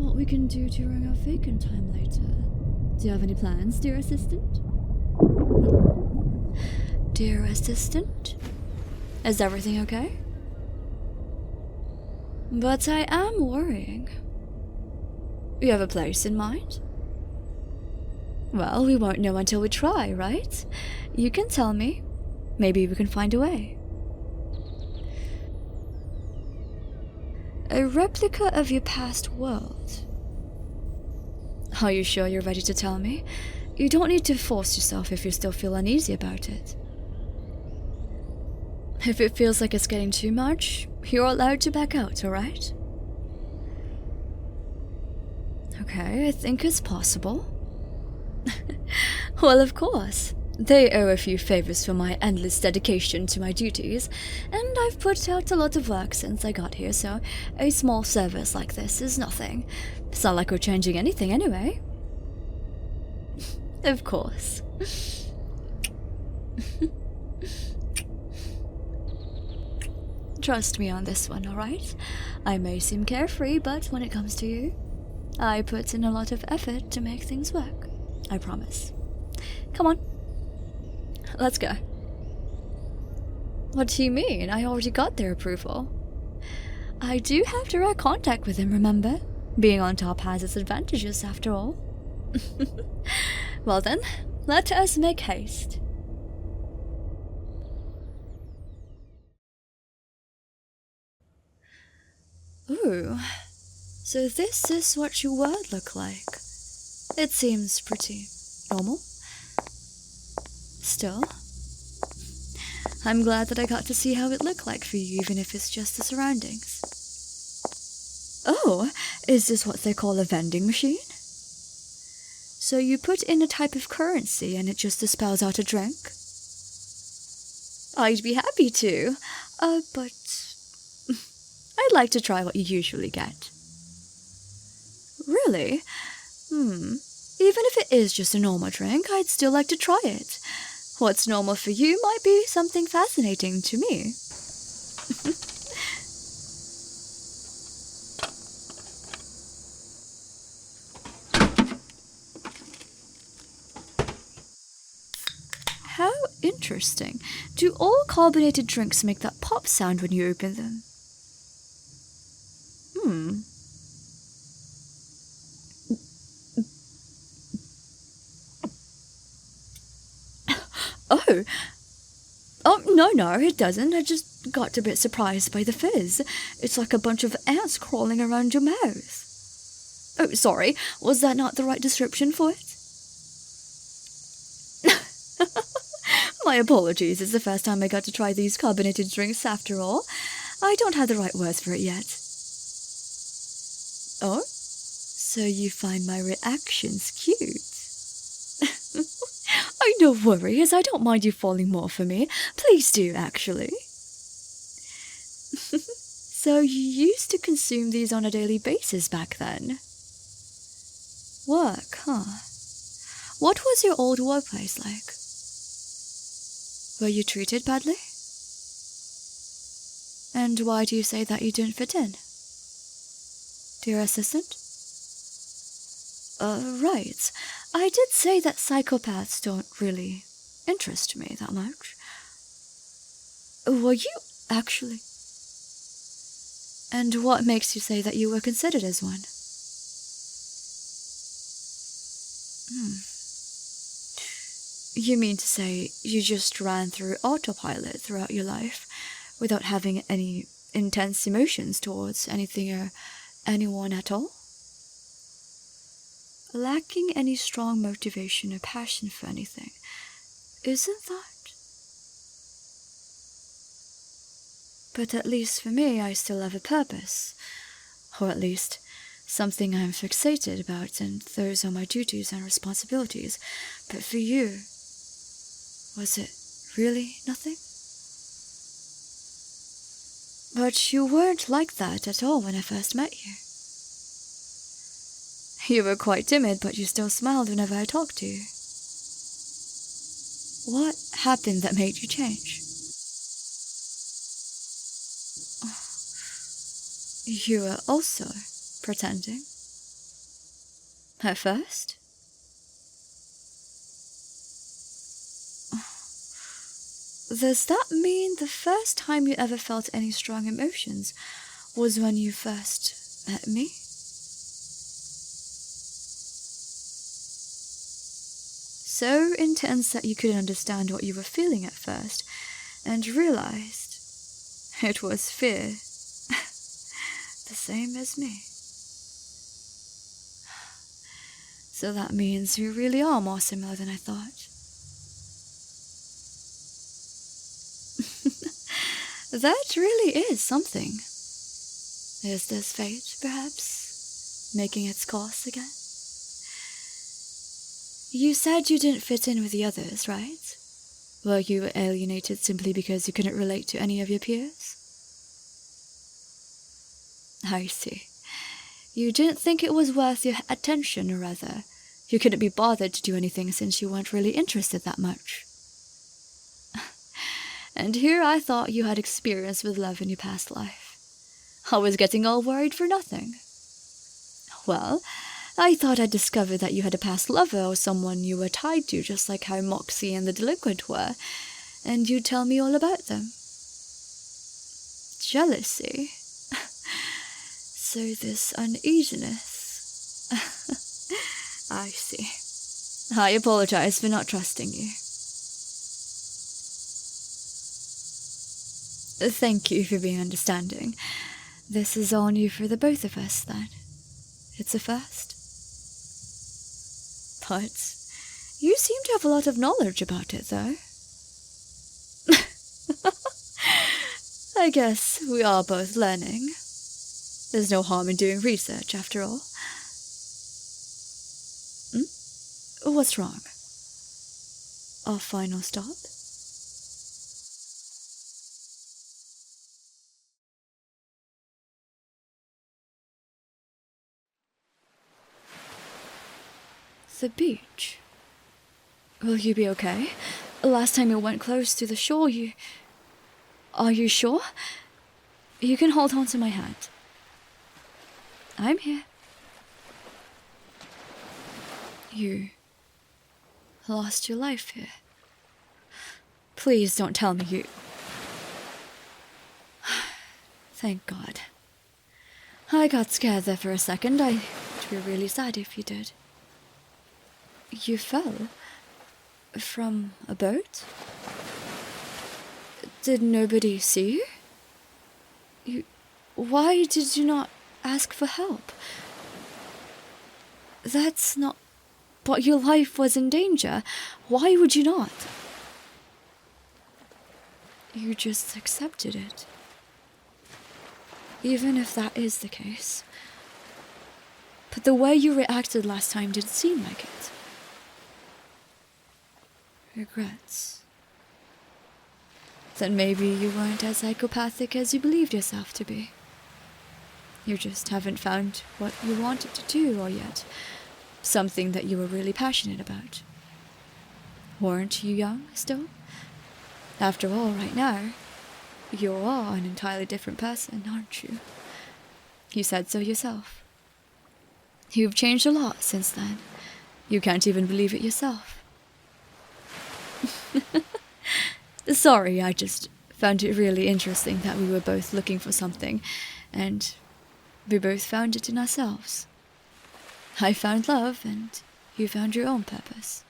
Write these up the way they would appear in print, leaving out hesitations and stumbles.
what we can do during our vacant time later. Do you have any plans, dear assistant? Dear assistant? Is everything okay? But I am worrying. You have a place in mind? Well, we won't know until we try, right? You can tell me. Maybe we can find a way. A replica of your past world. Are you sure you're ready to tell me? You don't need to force yourself if you still feel uneasy about it. If it feels like it's getting too much, you're allowed to back out, alright? Okay, I think it's possible. Well, of course. They owe a few favors for my endless dedication to my duties, and I've put out a lot of work since I got here, so a small service like this is nothing. It's not like we're changing anything anyway. Of course. Trust me on this one, alright? I may seem carefree, but when it comes to you, I put in a lot of effort to make things work. I promise. Come on. Let's go. What do you mean? I already got their approval. I do have direct contact with him, remember? Being on top has its advantages, after all. Well then, let us make haste. Ooh, so this is what your world look like. It seems pretty normal. Still, I'm glad that I got to see how it looked like for you, even if it's just the surroundings. Oh, is this what they call a vending machine? So you put in a type of currency and it just dispels out a drink? I'd be happy to, but I'd like to try what you usually get. Really? Even if it is just a normal drink, I'd still like to try it. What's normal for you might be something fascinating to me. How interesting. Do all carbonated drinks make that pop sound when you open them? Oh, no, it doesn't. I just got a bit surprised by the fizz. It's like a bunch of ants crawling around your mouth. Oh, sorry, was that not the right description for it? My apologies, it's the first time I got to try these carbonated drinks after all. I don't have the right words for it yet. Oh? So you find my reactions cute? Oh, no worries, I don't mind you falling more for me. Please do, actually. So you used to consume these on a daily basis back then? Work, huh? What was your old workplace like? Were you treated badly? And why do you say that you didn't fit in? Dear assistant? Right. I did say that psychopaths don't really interest me that much. Were you actually? And what makes you say that you were considered as one? You mean to say you just ran through autopilot throughout your life without having any intense emotions towards anything or anyone at all? Lacking any strong motivation or passion for anything, isn't that? But at least for me, I still have a purpose. Or at least, something I'm fixated about, and those are my duties and responsibilities. But for you, was it really nothing? But you weren't like that at all when I first met you. You were quite timid, but you still smiled whenever I talked to you. What happened that made you change? You were also pretending. At first? Does that mean the first time you ever felt any strong emotions was when you first met me? So intense that you couldn't understand what you were feeling at first, and realized it was fear. The same as me. So that means we really are more similar than I thought. That really is something. Is this fate, perhaps, making its course again? You said you didn't fit in with the others, right? Were you alienated simply because you couldn't relate to any of your peers? I see. You didn't think it was worth your attention, or rather, you couldn't be bothered to do anything since you weren't really interested that much. And here I thought you had experience with love in your past life. I was getting all worried for nothing. Well, I thought I'd discovered that you had a past lover or someone you were tied to, just like how Moxie and the delinquent were, and you'd tell me all about them. Jealousy? So this uneasiness. I see. I apologize for not trusting you. Thank you for being understanding. This is all new for the both of us, then. It's a first. But you seem to have a lot of knowledge about it, though. I guess we are both learning. There's no harm in doing research, after all. What's wrong? Our final stop? The beach. Will you be okay? Last time you went close to the shore, Are you sure? You can hold on to my hand. I'm here. You lost your life here. Please don't tell me you... Thank God. I got scared there for a second. I'd be really sad if you did. You fell? From a boat? Did nobody see you? Why did you not ask for help? That's not... But your life was in danger. Why would you not? You just accepted it. Even if that is the case. But the way you reacted last time didn't seem like it. Regrets. Then maybe you weren't as psychopathic as you believed yourself to be. You just haven't found what you wanted to do or yet. Something that you were really passionate about. Weren't you young still? After all, right now, you are an entirely different person, aren't you? You said so yourself. You've changed a lot since then. You can't even believe it yourself. Sorry, I just found it really interesting that we were both looking for something, and we both found it in ourselves. I found love, and you found your own purpose.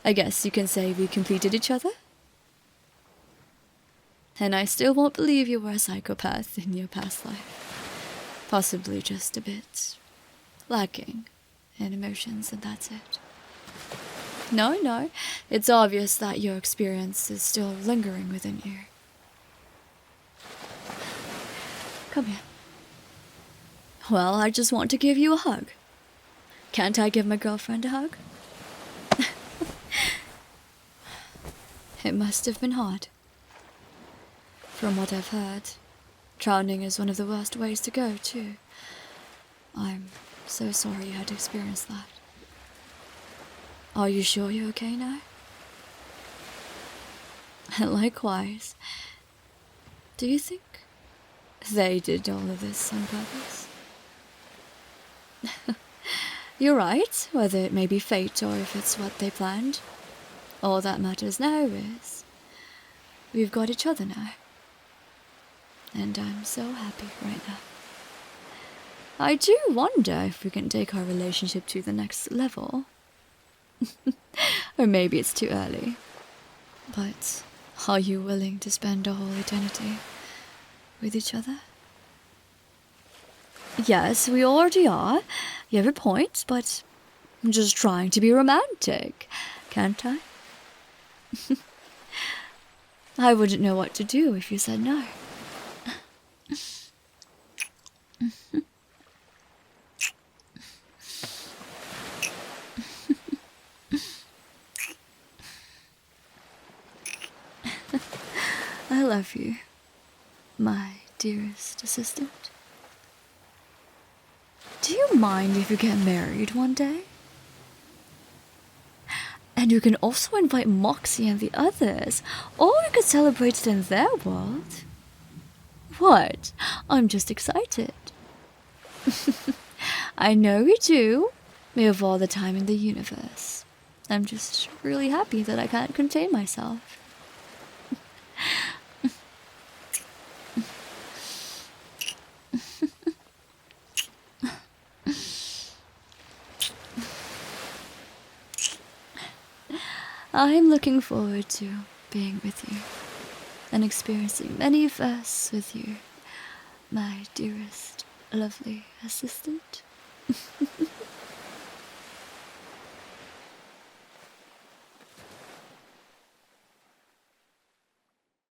I guess you can say we completed each other? And I still won't believe you were a psychopath in your past life. Possibly just a bit lacking in emotions, and that's it. No, it's obvious that your experience is still lingering within you. Come here. Well, I just want to give you a hug. Can't I give my girlfriend a hug? It must have been hard. From what I've heard, drowning is one of the worst ways to go, too. I'm so sorry you had to experience that. Are you sure you're okay now? Likewise. Do you think they did all of this on purpose? You're right, whether it may be fate or if it's what they planned. All that matters now is we've got each other now. And I'm so happy right now. I do wonder if we can take our relationship to the next level. Or maybe it's too early. But are you willing to spend a whole eternity with each other? Yes, we already are. You have a point, but I'm just trying to be romantic, can't I? I wouldn't know what to do if you said no. I love you, my dearest assistant. Do you mind if you get married one day? And you can also invite Moxie and the others, or we could celebrate it in their world. What? I'm just excited. I know you do. We have all the time in the universe. I'm just really happy that I can't contain myself. I'm looking forward to being with you and experiencing many firsts with you, my dearest, lovely assistant.